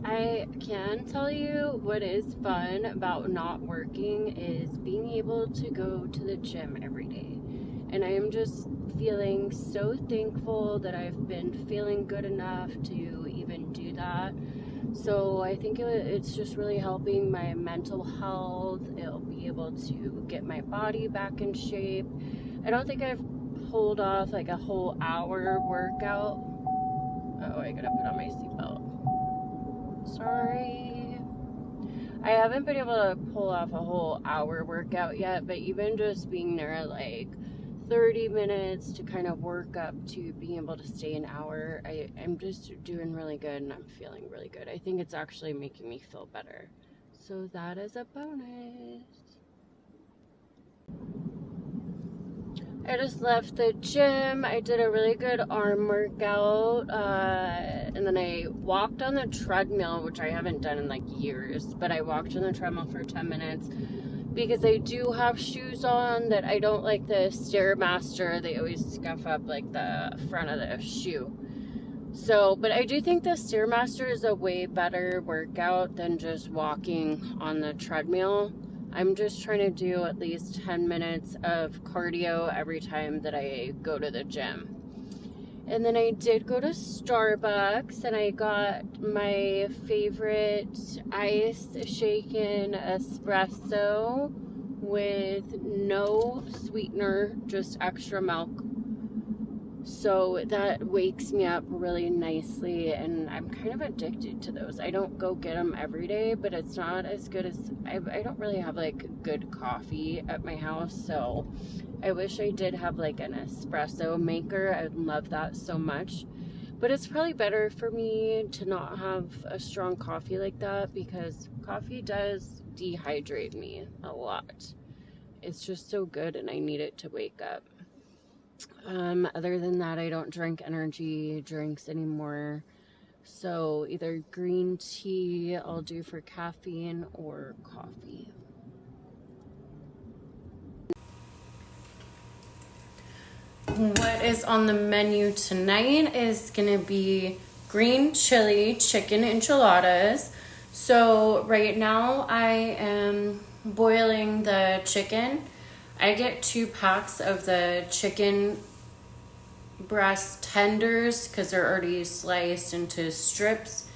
I can tell you what is fun about not working is being able to go to the gym every day. And I am just feeling so thankful that I've been feeling good enough to even do that. So I think it's just really helping my mental health. It'll be able to get my body back in shape. I don't think I've pulled off like a whole hour workout. Oh, I gotta put on my seatbelt. Sorry. I haven't been able to pull off a whole hour workout yet, but even just being there like 30 minutes to kind of work up to being able to stay an hour, I'm just doing really good and I'm feeling really good. I think it's actually making me feel better. So that is a bonus. I just left the gym. I did a really good arm workout, and then I walked on the treadmill, which I haven't done in like years, but I walked on the treadmill for 10 minutes because I do have shoes on that I don't like the Stairmaster. They always scuff up like the front of the shoe. So, but I do think the Stairmaster is a way better workout than just walking on the treadmill. I'm just trying to do at least 10 minutes of cardio every time that I go to the gym. And then I did go to Starbucks and I got my favorite iced shaken espresso with no sweetener, just extra milk. So that wakes me up really nicely, and I'm kind of addicted to those. I don't go get them every day, but it's not as good as I don't really have like good coffee at my house, so I wish I did have like an espresso maker. I would love that so much. But it's probably better for me to not have a strong coffee like that because coffee does dehydrate me a lot. It's just so good and I need it to wake up. Other than that, I don't drink energy drinks anymore. So either green tea I'll do for caffeine or coffee. What is on the menu tonight is gonna be green chili chicken enchiladas. So right now I am boiling the chicken. I get 2 packs of the chicken breast tenders because they're already sliced into strips.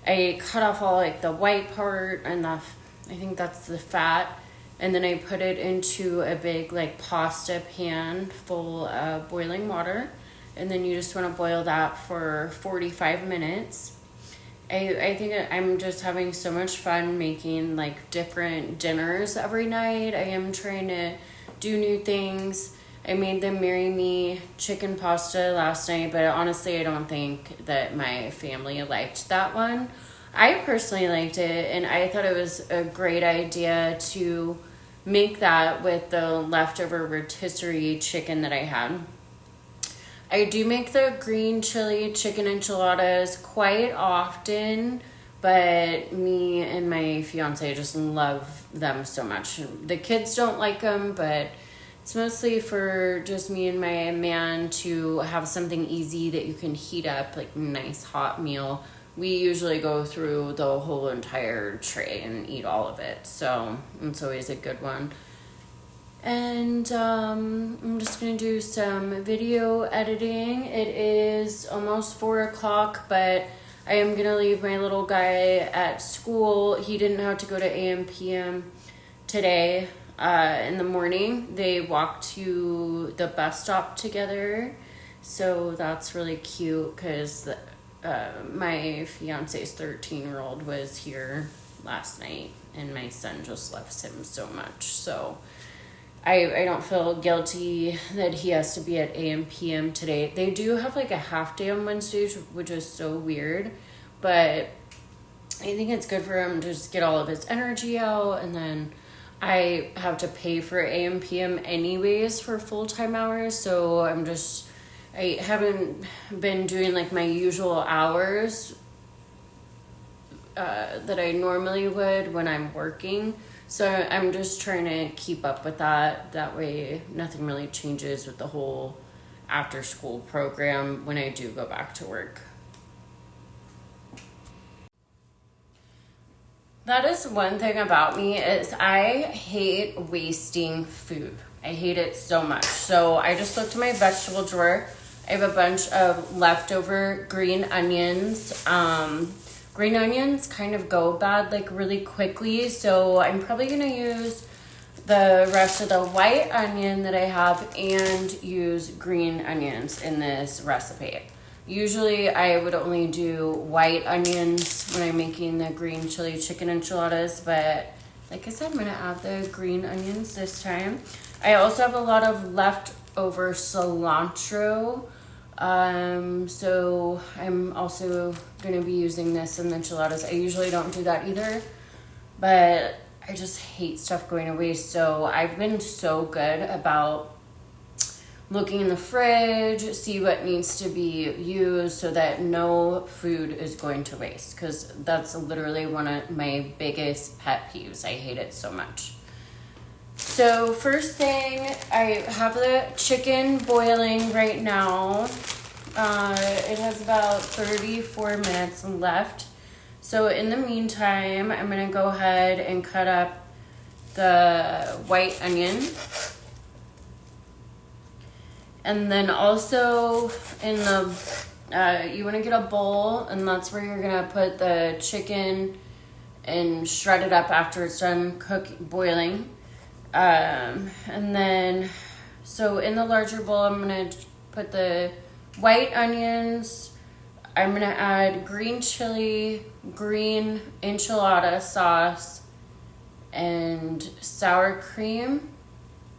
I cut off all like the white part and I think that's the fat, and then I put it into a big like pasta pan full of boiling water, and then you just want to boil that for 45 minutes. I think I'm just having so much fun making like different dinners every night. I am trying to do new things. I made the Marry Me chicken pasta last night, but honestly, I don't think that my family liked that one. I personally liked it, and I thought it was a great idea to make that with the leftover rotisserie chicken that I had. I do make the green chili chicken enchiladas quite often, but me and my fiance just love them so much. The kids don't like them, but it's mostly for just me and my man to have something easy that you can heat up, like a nice hot meal. We usually go through the whole entire tray and eat all of it, so it's always a good one. And I'm just going to do some video editing. It is almost 4 o'clock, but I am going to leave my little guy at school. He didn't have to go to AM/PM today in the morning. They walked to the bus stop together, so that's really cute because my fiance's 13-year-old was here last night, and my son just loves him so much, so I don't feel guilty that he has to be at AM/PM today. They do have like a half day on Wednesdays, which is so weird, but I think it's good for him to just get all of his energy out, and then I have to pay for AM/PM anyways for full-time hours, so I haven't been doing like my usual hours that I normally would when I'm working. So I'm just trying to keep up with that. That way nothing really changes with the whole after school program when I do go back to work. That is one thing about me is I hate wasting food. I hate it so much. So I just looked at my vegetable drawer. I have a bunch of leftover green onions. Green onions kind of go bad like really quickly. So I'm probably going to use the rest of the white onion that I have and use green onions in this recipe. Usually I would only do white onions when I'm making the green chili chicken enchiladas, but like I said, I'm gonna add the green onions this time. I also have a lot of leftover cilantro, so I'm also gonna be using this in the enchiladas. I usually don't do that either, but I just hate stuff going to waste. So I've been so good about looking in the fridge, see what needs to be used so that no food is going to waste, because that's literally one of my biggest pet peeves. I hate it so much. So first thing, I have the chicken boiling right now. It has about 34 minutes left. So in the meantime, I'm gonna go ahead and cut up the white onion. And then also in the, you want to get a bowl, and that's where you're going to put the chicken and shred it up after it's done boiling. And then, so in the larger bowl, I'm going to put the white onions. I'm going to add green chili, green enchilada sauce, and sour cream.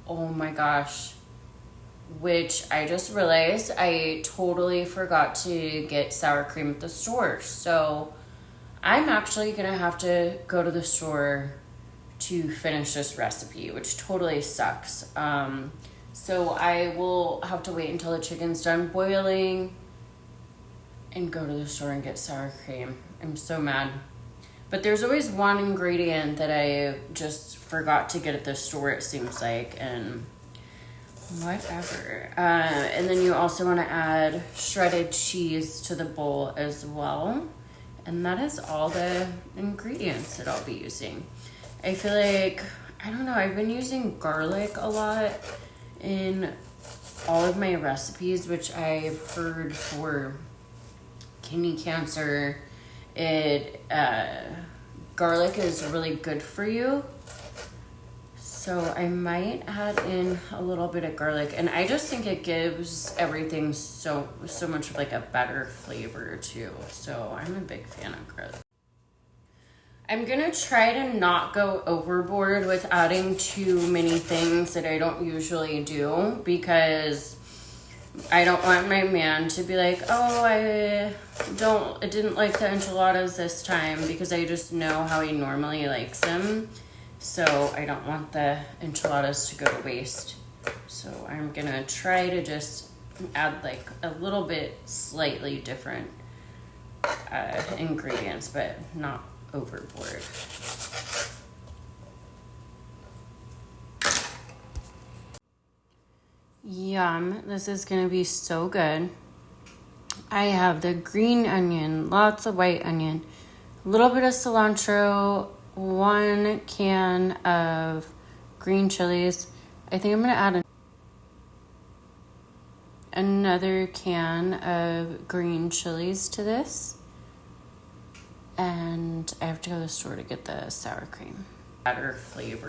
Oh my gosh. Which I just realized I totally forgot to get sour cream at the store. So I'm actually going to have to go to the store to finish this recipe, which totally sucks. So I will have to wait until the chicken's done boiling and go to the store and get sour cream. I'm so mad. But there's always one ingredient that I just forgot to get at the store, it seems like, and whatever. And then you also want to add shredded cheese to the bowl as well. And that is all the ingredients that I'll be using. I feel like, I don't know, I've been using garlic a lot in all of my recipes, which I've heard for kidney cancer. Garlic is really good for you. So I might add in a little bit of garlic, and I just think it gives everything so much like a better flavor too. So I'm a big fan of garlic. I'm gonna try to not go overboard with adding too many things that I don't usually do, because I don't want my man to be like, oh, I didn't like the enchiladas this time, because I just know how he normally likes them. So I don't want the enchiladas to go to waste. So I'm gonna try to just add like a little bit slightly different ingredients, but not overboard. Yum, this is gonna be so good. I have the green onion, lots of white onion, a little bit of cilantro, 1 can of green chilies. I think I'm gonna add another can of green chilies to this. And I have to go to the store to get the sour cream. Better flavor.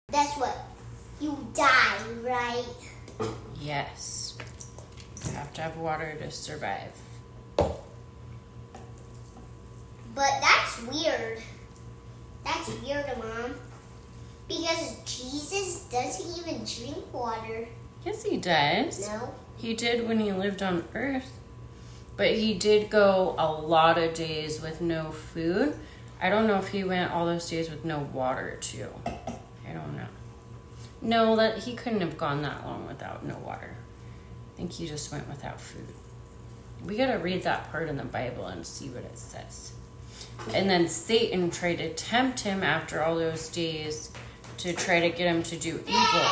That's what you die, right? Yes. You have to have water to survive. But that's weird. That's weird, Mom. Because Jesus doesn't even drink water. Yes, he does. No. He did when he lived on Earth. But he did go a lot of days with no food. I don't know if he went all those days with no water, too. I don't know. No, that he couldn't have gone that long without no water. I think he just went without food. We got to read that part in the Bible and see what it says. And then Satan tried to tempt him after all those days to try to get him to do evil.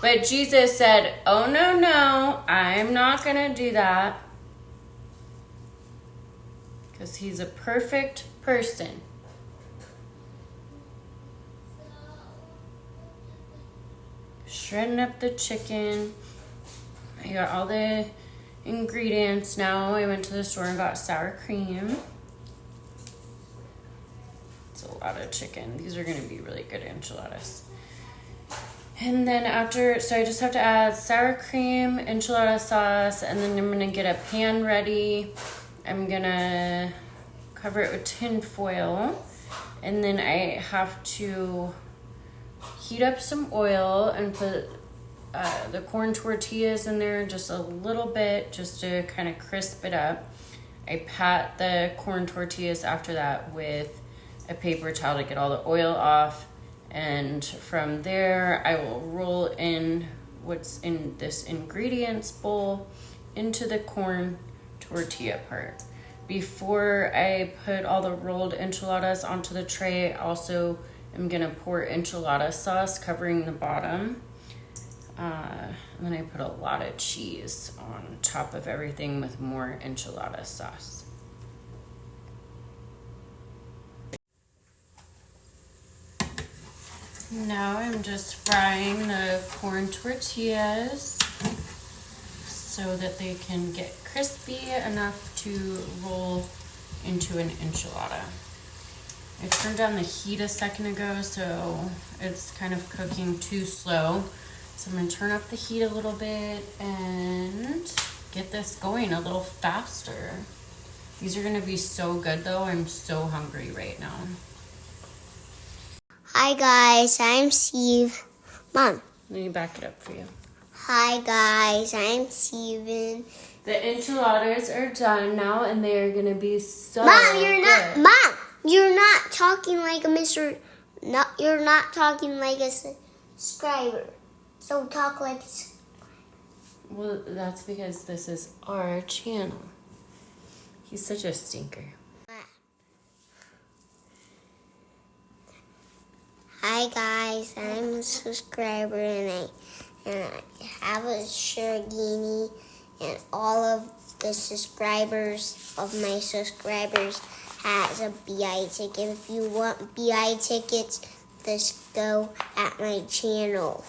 But Jesus said, oh, no, I'm not going to do that. Because he's a perfect person. Shredding up the chicken. I got all the ingredients now. I went to the store and got sour cream. It's a lot of chicken. These are going to be really good enchiladas. And then so I just have to add sour cream, enchilada sauce, and then I'm going to get a pan ready. I'm going to cover it with tin foil. And then I have to heat up some oil and put the corn tortillas in there just a little bit just to kind of crisp it up. I pat the corn tortillas after that with a paper towel to get all the oil off. And from there, I will roll in what's in this ingredients bowl into the corn tortilla part. Before I put all the rolled enchiladas onto the tray, I also am going to pour enchilada sauce covering the bottom. And then I put a lot of cheese on top of everything with more enchilada sauce. Now I'm just frying the corn tortillas so that they can get crispy enough to roll into an enchilada. I turned down the heat a second ago, so it's kind of cooking too slow. So I'm going to turn up the heat a little bit and get this going a little faster. These are going to be so good, though. I'm so hungry right now. Hi guys, I'm Steve. Mom. Let me back it up for you. Hi guys, I'm Steven. The enchiladas are done now, and they are going to be so Mom, you're good. you're not talking like a Mr. You're not talking like a subscriber. So talk like a Well, that's because this is our channel. He's such a stinker. Hi guys, I'm a subscriber and I have a Shirogini, and all of the subscribers of my subscribers has a BI ticket. If you want BI tickets, just go at my channel.